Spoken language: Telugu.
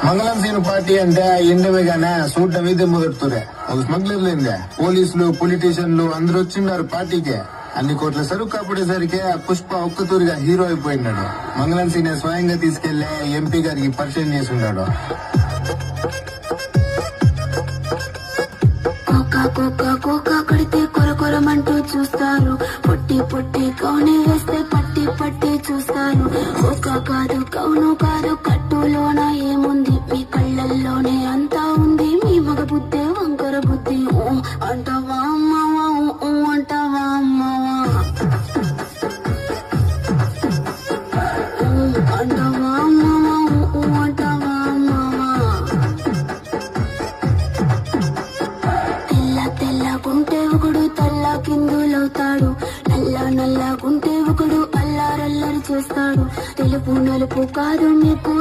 మంగళం సీను పార్టీ అంటే ఎండవేగానే చూడటం ఇదే మొదలుతురే. ఒక స్మగ్లర్లేందే పోలీసులు పొలిటీషియన్లు అందరూ వచ్చిన్నారు పార్టీకే. అన్ని కోట్ల సరుకు కాపాడేసరికి పుష్ప ఒక్కతూరిగా హీరో అయిపోయినాడు. మంగళం సీనే స్వయంగా తీసుకెళ్లే ఎంపీ గారికి పరిచయం చేసి ఉన్నాడు. కడితే కొరకొరమంటూ చూస్తారు, పొట్టి పొట్టి కౌని వేస్తే పట్టి పట్టి చూస్తారు. ఒక కాదు కౌను కాదు, కట్టులోన ఏముంది, మీ కళ్ళల్లోనే అంతా ఉంది. మీ మగ బుద్ధి వంకర బుద్ధి. అంటావా అమ్మవా, అంటావా అమ్మవా, అంటావా అమ్మవా, అంటావా అమ్మవా. తెల్లగుంటే ఒకడు తల్ల కిందులవుతాడు, నల్లగుంటే ఒకడు అల్లారల్లరి చేస్తాడు. తెలుపు నలుపు కాదు మీకు